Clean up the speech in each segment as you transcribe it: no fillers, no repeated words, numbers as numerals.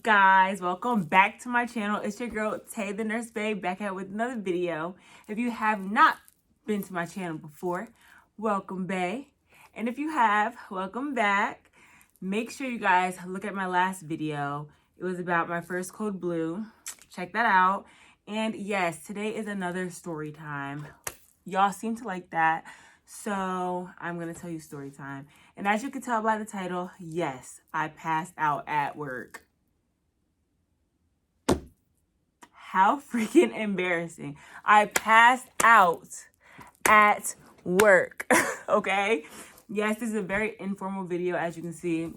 guys, welcome back to my channel. It's your girl Tay the Nurse Babe back out with another video. If you have not been to my channel before, welcome babe. And if you have, welcome back. Make sure you guys look at my last video. It was about my first code blue. Check that out. And yes, today is another story time. Y'all seem to like that, so I'm gonna tell you story time. And as you can tell by the title, yes, I passed out at work. How freaking embarrassing. I passed out at work, okay? Yes, this is a very informal video, as you can see.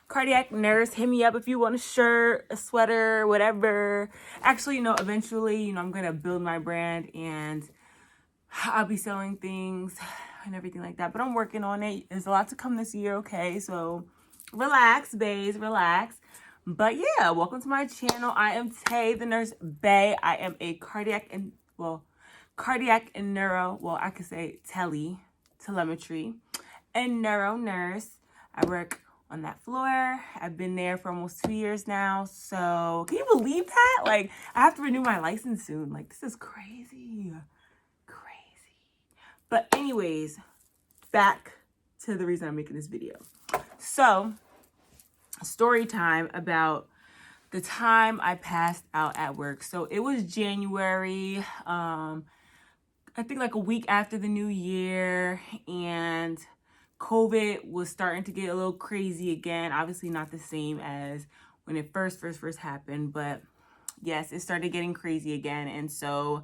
Cardiac nurse, hit me up if you want a shirt, a sweater, whatever. Actually, eventually, I'm gonna build my brand and I'll be selling things and everything like that, but I'm working on it. There's a lot to come this year, okay? So relax, babes, relax. But yeah, welcome to my channel. I am Tay the Nurse Bae. I am a cardiac and neuro, I could say telemetry and neuro nurse. I work on that floor. I've been there for almost 2 years now. So can you believe that? Like, I have to renew my license soon. Like, this is crazy. But anyways, back to the reason I'm making this video. So, story time about the time I passed out at work. So it was January, I think like a week after the new year, and COVID was starting to get a little crazy again. Obviously not the same as when it first happened, but yes, it started getting crazy again. And so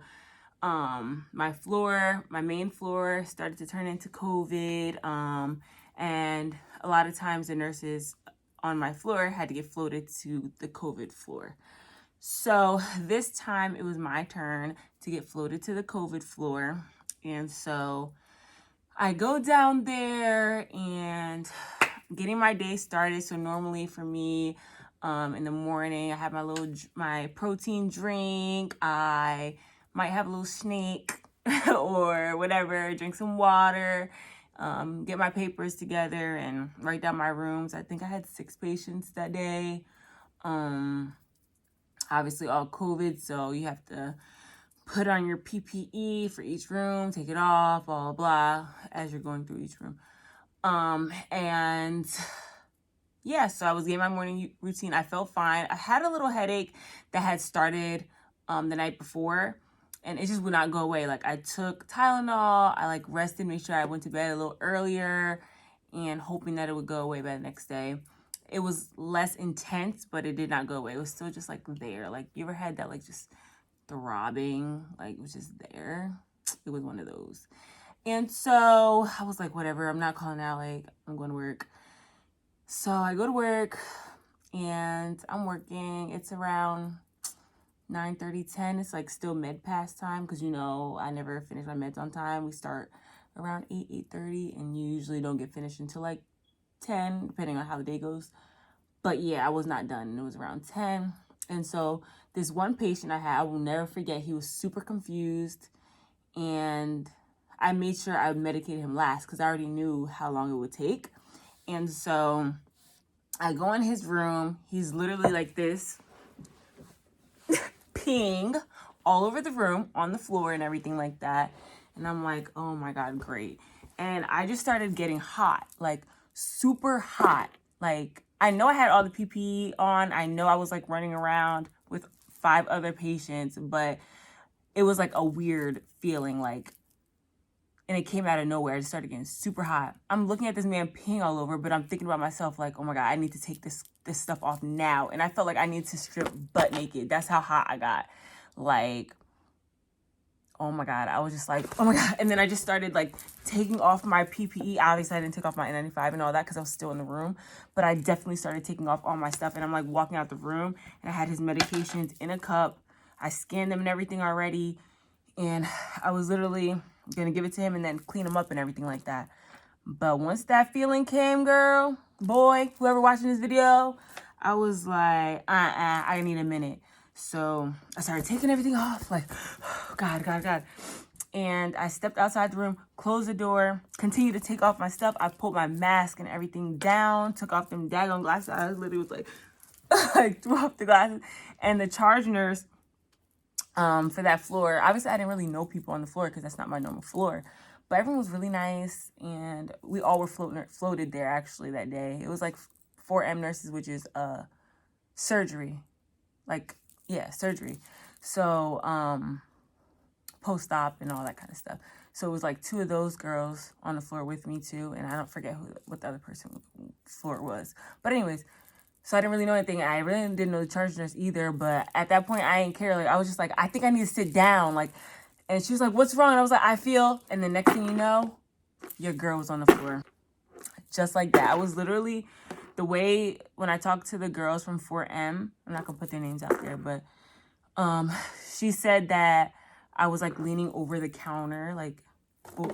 my main floor started to turn into COVID. And a lot of times the nurses on my floor had to get floated to the COVID floor. So this time it was my turn to get floated to the COVID floor. And so I go down there and getting my day started. So normally for me, in the morning, I have my protein drink. I might have a little snake or whatever, drink some water, get my papers together and write down my rooms. I think I had 6 patients that day. Obviously all COVID, so you have to put on your PPE for each room, take it off, blah, blah, blah, as you're going through each room. And yeah, so I was getting my morning routine. I felt fine. I had a little headache that had started the night before, and it just would not go away. Like, I took Tylenol, I rested, made sure I went to bed a little earlier, and hoping that it would go away by the next day. It was less intense, but it did not go away. It was still just there. Like, you ever had that just throbbing, it was just there? It was one of those. And so I was like, whatever, I'm not calling out, I'm going to work. So I go to work and I'm working. It's around 9:30, 10. It's still med pass time because I never finish my meds on time. We start around 8:30, and you usually don't get finished until 10, depending on how the day goes. But yeah, I was not done. It was around 10. And so this one patient I will never forget, he was super confused, and I made sure I medicated him last because I already knew how long it would take. And so I go in his room. He's literally like this, peeing all over the room, on the floor and everything like that. And I'm like, oh my God, great. And I just started getting hot, super hot. I know I had all the PPE on. I know I was running around with 5 other patients, but it was a weird feeling, and it came out of nowhere. I just started getting super hot. I'm looking at this man peeing all over, but I'm thinking about myself oh my God, I need to take this stuff off now. And I felt like I need to strip butt naked. That's how hot I got. Oh my God. I was just oh my God. And then I just started taking off my PPE. Obviously I didn't take off my N95 and all that because I was still in the room, but I definitely started taking off all my stuff. And I'm walking out the room, and I had his medications in a cup. I scanned them and everything already. And I was literally gonna give it to him and then clean him up and everything like that. But once that feeling came, girl, boy, whoever watching this video, I was like, I need a minute. So I started taking everything off, God. And I stepped outside the room, closed the door, continued to take off my stuff. I pulled my mask and everything down, took off them daggone glasses. I literally was like threw up the glasses. And the charge nurse for that floor, obviously I didn't really know people on the floor because that's not my normal floor, but everyone was really nice, and we all were floated there actually that day. It was like 4M nurses, which is surgery, like, yeah, surgery. So post-op and all that kind of stuff. So it was like 2 of those girls on the floor with me too, and I don't forget what the other person floor was. But anyways, so I didn't really know anything. I really didn't know the charge nurse either, but at that point I didn't care. Like, I was just like, I think I need to sit down. Like, and she was like, what's wrong? And I was like, I feel. And the next thing you know, your girl was on the floor. Just like that. I was literally, the way when I talked to the girls from 4M, I'm not gonna put their names out there, but she said that I was like leaning over the counter, like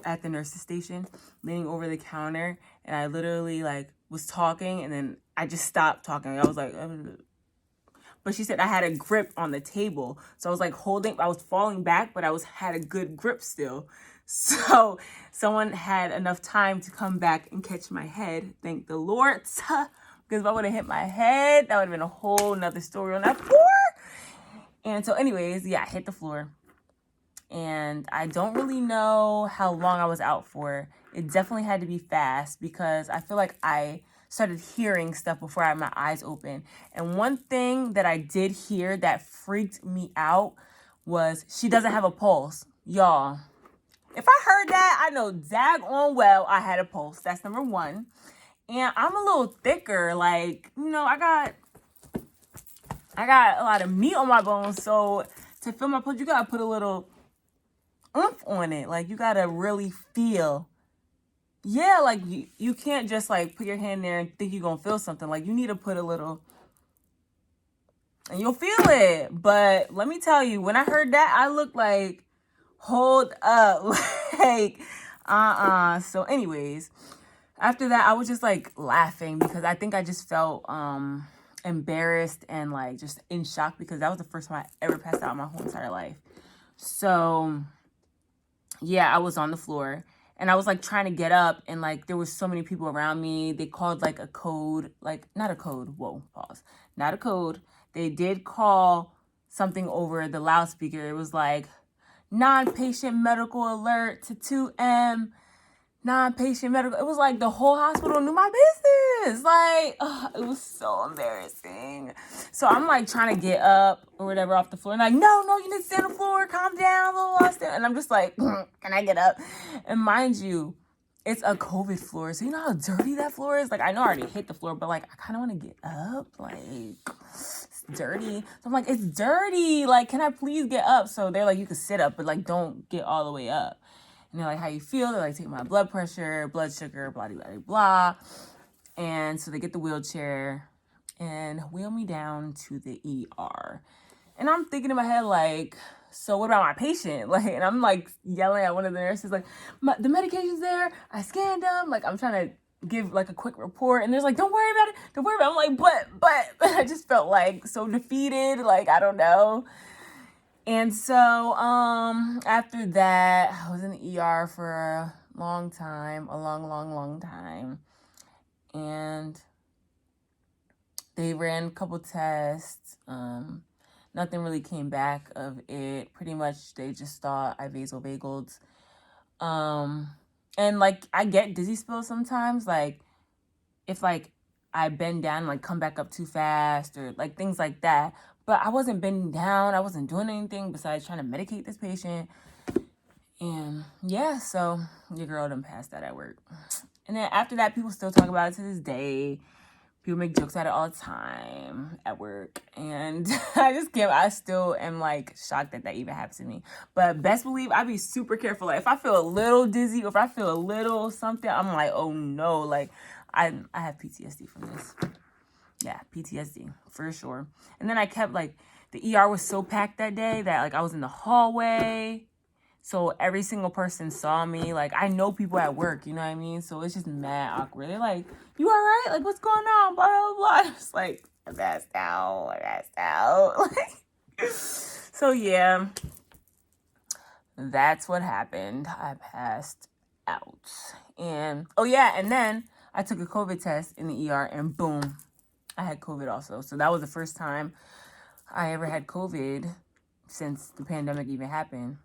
at the nurse's station, leaning over the counter, and I literally like was talking, and then I just stopped talking. I was like, but she said I had a grip on the table, so I was like holding. I was falling back, but had a good grip still. So someone had enough time to come back and catch my head. Thank the Lord, because if I would have hit my head, that would have been a whole nother story on that floor. And so, anyways, yeah, I hit the floor. And I don't really know how long I was out for. It definitely had to be fast because I feel like I started hearing stuff before I had my eyes open. And one thing that I did hear that freaked me out was she doesn't have a pulse. Y'all, if I heard that, I know daggone well I had a pulse. That's number one. And I'm a little thicker. Like, I got a lot of meat on my bones. So to feel my pulse, you got to put a little oomph on it. Like, you gotta really feel. Yeah, like you can't just like put your hand there and think you're gonna feel something. Like, you need to put a little, and you'll feel it. But let me tell you, when I heard that, I looked like, hold up. Like, so anyways, after that I was just like laughing because I think I just felt embarrassed and like just in shock because that was the first time I ever passed out in my whole entire life. So yeah, I was on the floor and I was like trying to get up, and like there was so many people around me. They called like a code, like not a code. Whoa, pause. Not a code. They did call something over the loudspeaker. It was like non-patient medical alert to 2M. Non-patient medical. It was like the whole hospital knew my business. Like, it was so embarrassing. So I'm like trying to get up or whatever off the floor, and like, no, you need to stay on the floor, calm down, blah, blah, blah. And I'm just like, can I get up? And mind you, it's a COVID floor, so you know how dirty that floor is. Like, I know I already hit the floor, but like I kind of want to get up. Like, it's dirty. So I'm like, it's dirty. Like, can I please get up? So they're like, you can sit up, but like don't get all the way up. And they're like, how you feel? They're like, take my blood pressure, blood sugar, blah, blah, blah, blah. And so they get the wheelchair and wheel me down to the ER. And I'm thinking in my head, like, so what about my patient? Like, and I'm like yelling at one of the nurses, like, the medication's there. I scanned them. Like, I'm trying to give like a quick report. And there's like, don't worry about it. Don't worry about it. I'm like, but I just felt like so defeated. Like, I don't know. And so after that, I was in the ER for a long time, a long time. And they ran a couple tests. Nothing really came back of it. Pretty much they just thought I vasovagaled. And like I get dizzy spills sometimes, like if like I bend down and like come back up too fast or like things like that. But I wasn't bending down. I wasn't doing anything besides trying to medicate this patient. And yeah, so your girl done passed that at work. And then after that, people still talk about it to this day. People make jokes at it all the time at work. And I still am like shocked that even happened to me. But best believe I be super careful. Like if I feel a little dizzy or if I feel a little something, I'm like, oh no. Like I have PTSD from this. Yeah, PTSD for sure. And then I kept like, the ER was so packed that day that like I was in the hallway. So every single person saw me. Like I know people at work, you know what I mean? So it's just mad awkward. They're like, you all right? Like what's going on? Blah, blah, blah. It's like, I passed out. So yeah, that's what happened. I passed out. And, oh yeah, and then I took a COVID test in the ER and boom, I had COVID also. So that was the first time I ever had COVID since the pandemic even happened.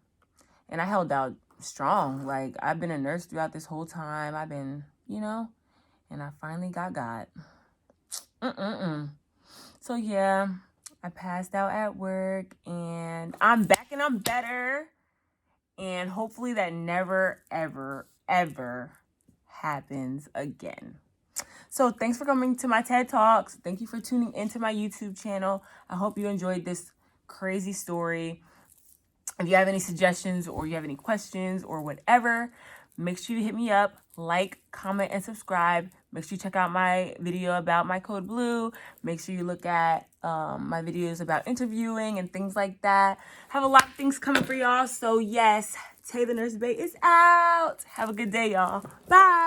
And I held out strong. Like, I've been a nurse throughout this whole time. I've been, and I finally got God. So yeah, I passed out at work and I'm back and I'm better. And hopefully that never, ever, ever happens again. So thanks for coming to my TED Talks. Thank you for tuning into my YouTube channel. I hope you enjoyed this crazy story. If you have any suggestions or you have any questions or whatever, make sure you hit me up, like, comment, and subscribe. Make sure you check out my video about my code blue. Make sure you look at my videos about interviewing and things like that. Have a lot of things coming for y'all. So yes, Tay the Nurse Bae is out. Have a good day, y'all. Bye.